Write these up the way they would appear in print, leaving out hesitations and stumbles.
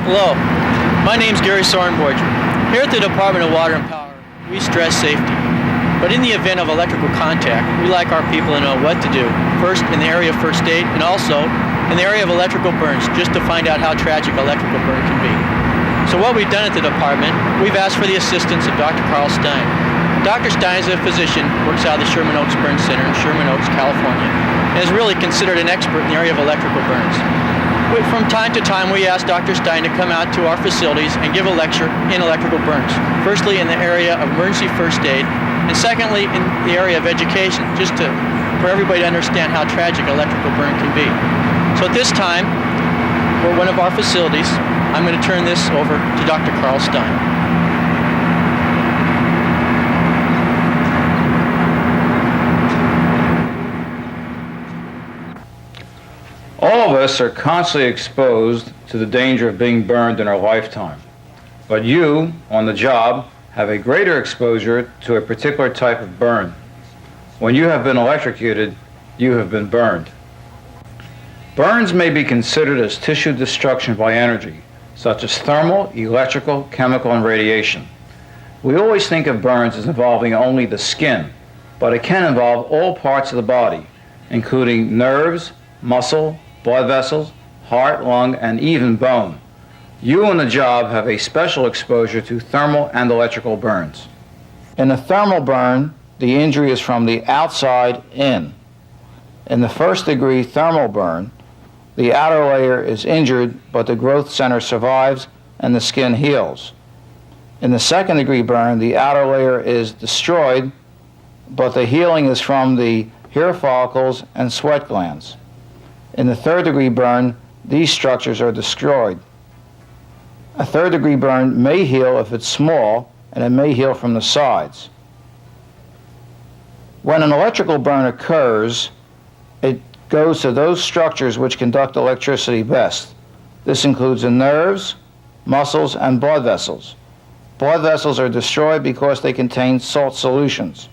Hello, my name's Gary Sorenborger. Here at the Department of Water and Power, we stress safety. But in the event of electrical contact, we like our people to know what to do. First, in the area of first aid, and also in the area of electrical burns, just to find out how tragic electrical burn can be. So what we've done at the department, we've asked for the assistance of Dr. Carl Stein. Dr. Stein is a physician, works out of the Sherman Oaks Burn Center in Sherman Oaks, California, and is really considered an expert in the area of electrical burns. From time to time, we ask Dr. Stein to come out to our facilities and give a lecture in electrical burns. Firstly, in the area of emergency first aid, and secondly, in the area of education, just for everybody to understand how tragic electrical burn can be. So at this time, for one of our facilities, I'm going to turn this over to Dr. Carl Stein. All of us are constantly exposed to the danger of being burned in our lifetime. But you, on the job, have a greater exposure to a particular type of burn. When you have been electrocuted, you have been burned. Burns may be considered as tissue destruction by energy, such as thermal, electrical, chemical, and radiation. We always think of burns as involving only the skin, but it can involve all parts of the body, including nerves, muscle, blood vessels, heart, lung, and even bone. You on the job have a special exposure to thermal and electrical burns. In a thermal burn, the injury is from the outside in. In the first-degree thermal burn, the outer layer is injured, but the growth center survives and the skin heals. In the second-degree burn, the outer layer is destroyed, but the healing is from the hair follicles and sweat glands. In the third-degree burn, these structures are destroyed. A third-degree burn may heal if it's small, and it may heal from the sides. When an electrical burn occurs, it goes to those structures which conduct electricity best. This includes the nerves, muscles, and blood vessels. Blood vessels are destroyed because they contain salt solutions.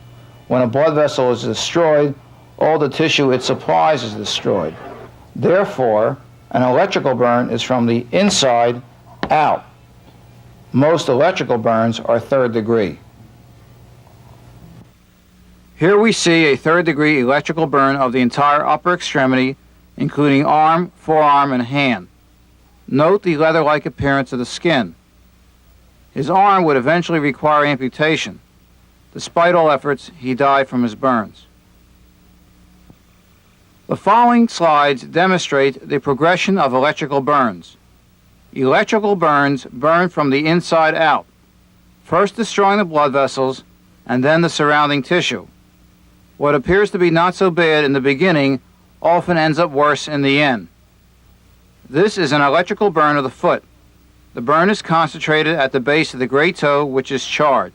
When a blood vessel is destroyed, all the tissue it supplies is destroyed. Therefore, an electrical burn is from the inside out. Most electrical burns are third degree. Here we see a third-degree electrical burn of the entire upper extremity, including arm, forearm, and hand. Note the leather-like appearance of the skin. His arm would eventually require amputation. Despite all efforts, he died from his burns. The following slides demonstrate the progression of electrical burns. Electrical burns burn from the inside out, first destroying the blood vessels and then the surrounding tissue. What appears to be not so bad in the beginning often ends up worse in the end. This is an electrical burn of the foot. The burn is concentrated at the base of the great toe, which is charred.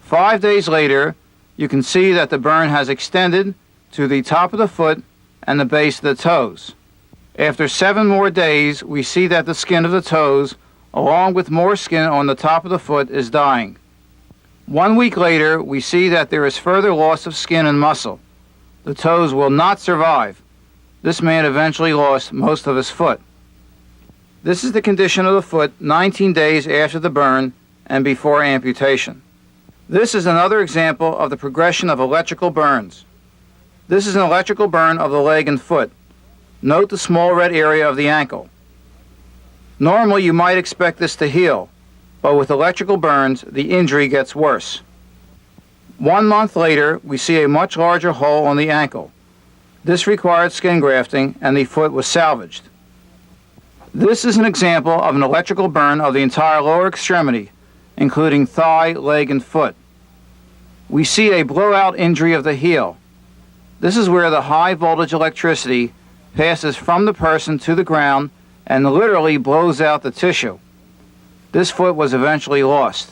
5 days later, you can see that the burn has extended to the top of the foot and the base of the toes. After 7 more days, we see that the skin of the toes, along with more skin on the top of the foot, is dying. 1 week later, we see that there is further loss of skin and muscle. The toes will not survive. This man eventually lost most of his foot. This is the condition of the foot 19 days after the burn and before amputation. This is another example of the progression of electrical burns. This is an electrical burn of the leg and foot. Note the small red area of the ankle. Normally, you might expect this to heal, but with electrical burns, the injury gets worse. 1 month later, we see a much larger hole on the ankle. This required skin grafting, and the foot was salvaged. This is an example of an electrical burn of the entire lower extremity, including thigh, leg, and foot. We see a blowout injury of the heel. This is where the high voltage electricity passes from the person to the ground and literally blows out the tissue. This foot was eventually lost.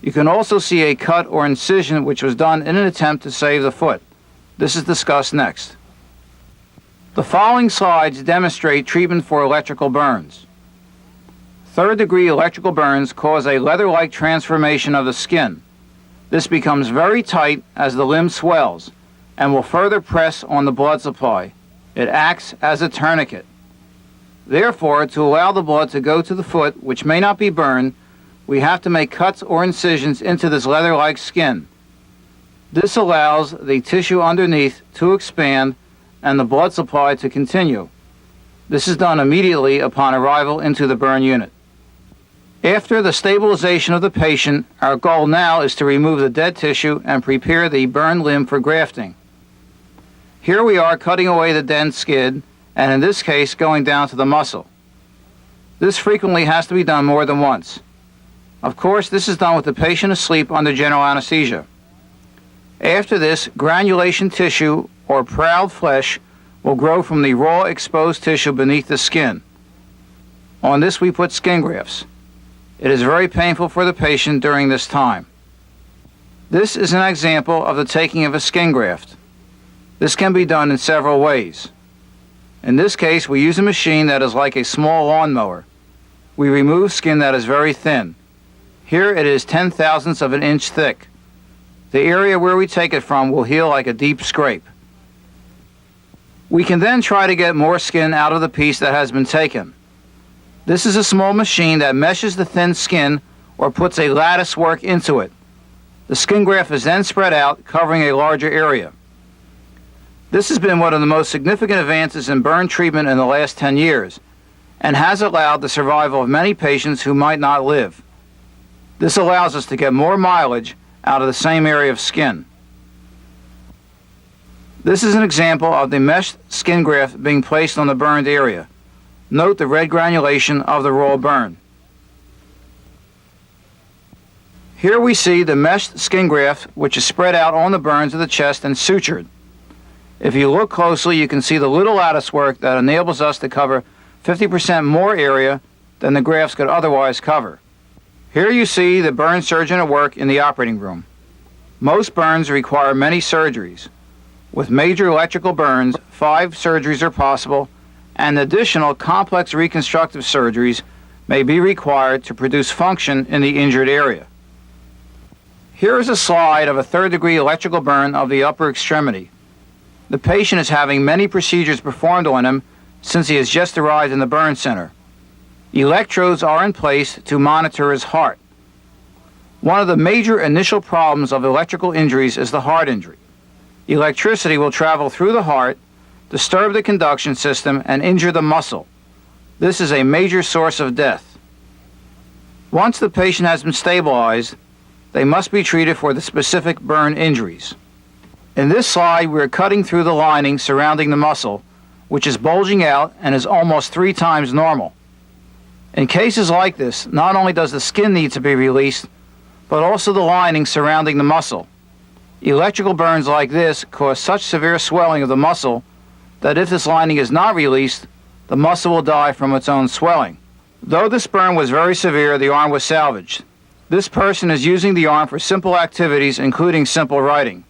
You can also see a cut or incision which was done in an attempt to save the foot. This is discussed next. The following slides demonstrate treatment for electrical burns. Third-degree electrical burns cause a leather-like transformation of the skin. This becomes very tight as the limb swells and will further press on the blood supply. It acts as a tourniquet. Therefore, to allow the blood to go to the foot, which may not be burned, we have to make cuts or incisions into this leather-like skin. This allows the tissue underneath to expand and the blood supply to continue. This is done immediately upon arrival into the burn unit. After the stabilization of the patient, our goal now is to remove the dead tissue and prepare the burned limb for grafting. Here we are cutting away the dead skin, and in this case going down to the muscle. This frequently has to be done more than once. Of course, this is done with the patient asleep under general anesthesia. After this, granulation tissue or proud flesh will grow from the raw exposed tissue beneath the skin. On this we put skin grafts. It is very painful for the patient during this time. This is an example of the taking of a skin graft. This can be done in several ways. In this case, we use a machine that is like a small lawnmower. We remove skin that is very thin. Here it is 0.010 of an inch thick. The area where we take it from will heal like a deep scrape. We can then try to get more skin out of the piece that has been taken. This is a small machine that meshes the thin skin or puts a lattice work into it. The skin graft is then spread out, covering a larger area. This has been one of the most significant advances in burn treatment in the last 10 years and has allowed the survival of many patients who might not live. This allows us to get more mileage out of the same area of skin. This is an example of the meshed skin graft being placed on the burned area. Note the red granulation of the raw burn. Here we see the meshed skin graft, which is spread out on the burns of the chest and sutured. If you look closely, you can see the little lattice work that enables us to cover 50% more area than the grafts could otherwise cover. Here you see the burn surgeon at work in the operating room. Most burns require many surgeries. With major electrical burns, 5 surgeries are possible, and additional complex reconstructive surgeries may be required to produce function in the injured area. Here is a slide of a third-degree electrical burn of the upper extremity. The patient is having many procedures performed on him since he has just arrived in the burn center. Electrodes are in place to monitor his heart. One of the major initial problems of electrical injuries is the heart injury. Electricity will travel through the heart, disturb the conduction system, and injure the muscle. This is a major source of death. Once the patient has been stabilized, they must be treated for the specific burn injuries. In this slide, we are cutting through the lining surrounding the muscle, which is bulging out and is almost 3 times normal. In cases like this, not only does the skin need to be released, but also the lining surrounding the muscle. Electrical burns like this cause such severe swelling of the muscle that if this lining is not released, the muscle will die from its own swelling. Though this burn was very severe, the arm was salvaged. This person is using the arm for simple activities, including simple writing.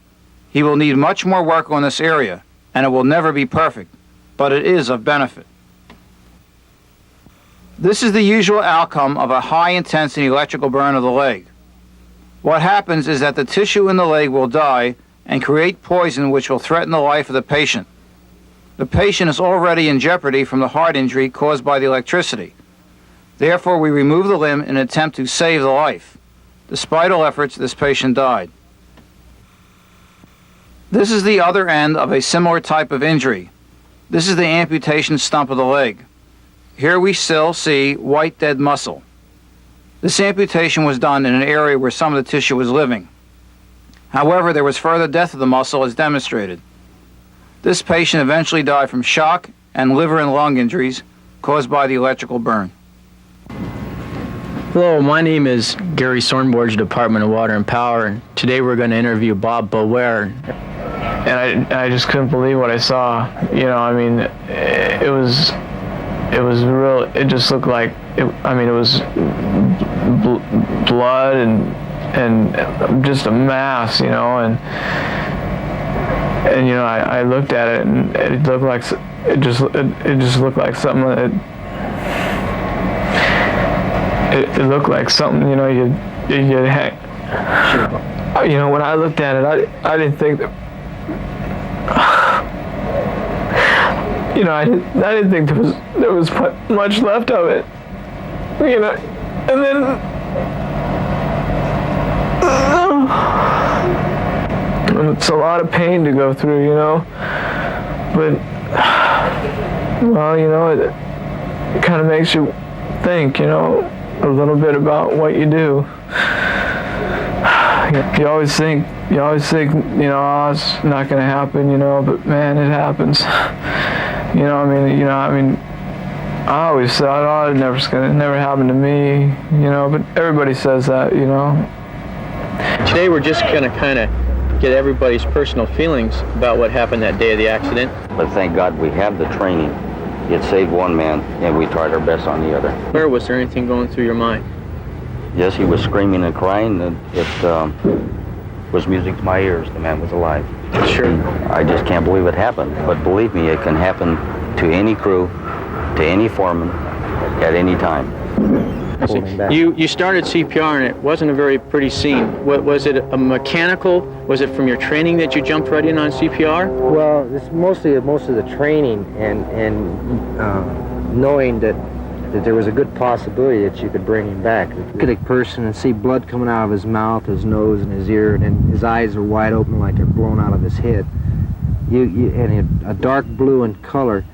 He will need much more work on this area, and it will never be perfect, but it is of benefit. This is the usual outcome of a high-intensity electrical burn of the leg. What happens is that the tissue in the leg will die and create poison which will threaten the life of the patient. The patient is already in jeopardy from the heart injury caused by the electricity. Therefore, we remove the limb in an attempt to save the life. Despite all efforts, this patient died. This is the other end of a similar type of injury. This is the amputation stump of the leg. Here we still see white dead muscle. This amputation was done in an area where some of the tissue was living. However, there was further death of the muscle as demonstrated. This patient eventually died from shock and liver and lung injuries caused by the electrical burn. Hello, my name is Gary Sornborg, Department of Water and Power, and today we're going to interview Bob Bower. And I just couldn't believe what I saw. You know, I mean, it was real. It just looked like it was blood and just a mass, you know, and you know, I looked at it and it looked like it just looked like something that it looked like something, you know, you'd hang. Sure. You know, when I looked at it, I didn't think that. you know, I didn't think there was much left of it, you know, and then it's a lot of pain to go through, you know, but well, you know, it kind of makes you think, you know, a little bit about what you do. You always think, you know, oh, it's not going to happen, you know, but man, it happens. You know, I mean, I always thought, oh, it never happened to me, you know, but everybody says that, you know. Today we're just going to kind of get everybody's personal feelings about what happened that day of the accident. But thank God we have the training. It saved one man, and we tried our best on the other. Where was there anything going through your mind? Yes, he was screaming and crying. It was music to my ears. The man was alive. Sure. I just can't believe it happened. But believe me, it can happen to any crew, to any foreman, at any time. You started CPR and it wasn't a very pretty scene. Was it a mechanical? Was it from your training that you jumped right in on CPR? Well, it's mostly most of the training and knowing that there was a good possibility that you could bring him back. Look at a person and see blood coming out of his mouth, his nose, and his ear, and then his eyes are wide open like they're blown out of his head. And a dark blue in color,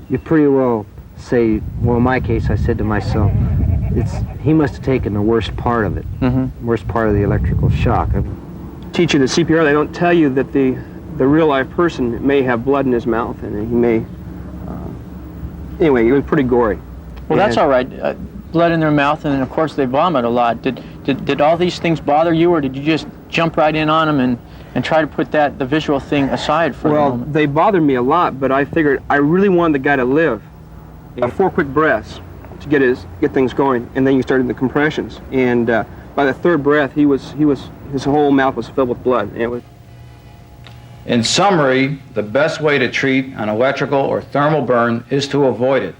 you pretty well say, well, in my case, I said to myself, he must have taken the worst part of it, worst part of the electrical shock. Teach you the CPR, they don't tell you that the real life person may have blood in his mouth, and he may, anyway, it was pretty gory. Well, that's all right. Blood in their mouth, and then of course they vomit a lot. Did all these things bother you, or did you just jump right in on them and try to put the visual thing aside for the moment? Well, they bothered me a lot, but I figured I really wanted the guy to live. 4 quick breaths to get things going, and then you started the compressions. And by the third breath, his whole mouth was filled with blood. And it was. In summary, the best way to treat an electrical or thermal burn is to avoid it.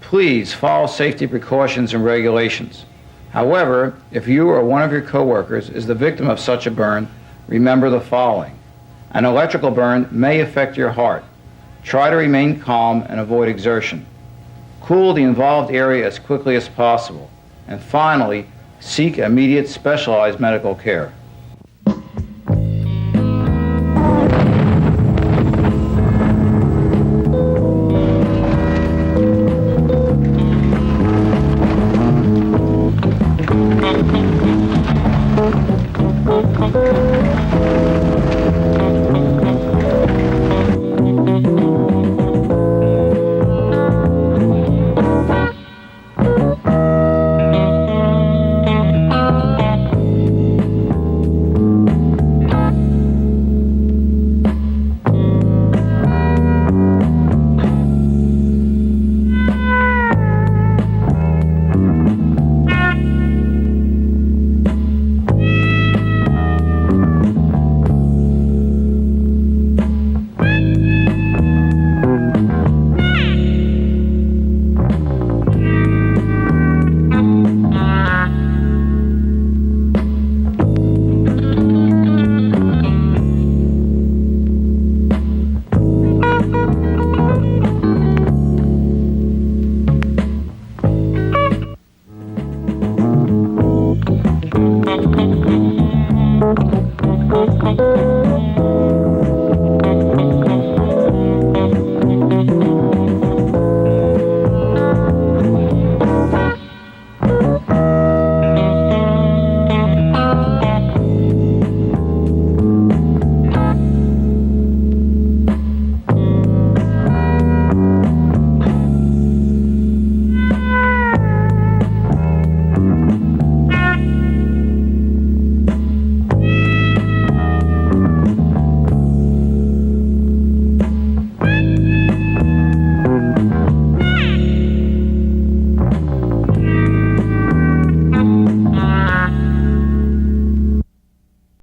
Please follow safety precautions and regulations. However, if you or one of your coworkers is the victim of such a burn, remember the following. An electrical burn may affect your heart. Try to remain calm and avoid exertion. Cool the involved area as quickly as possible. And finally, seek immediate specialized medical care.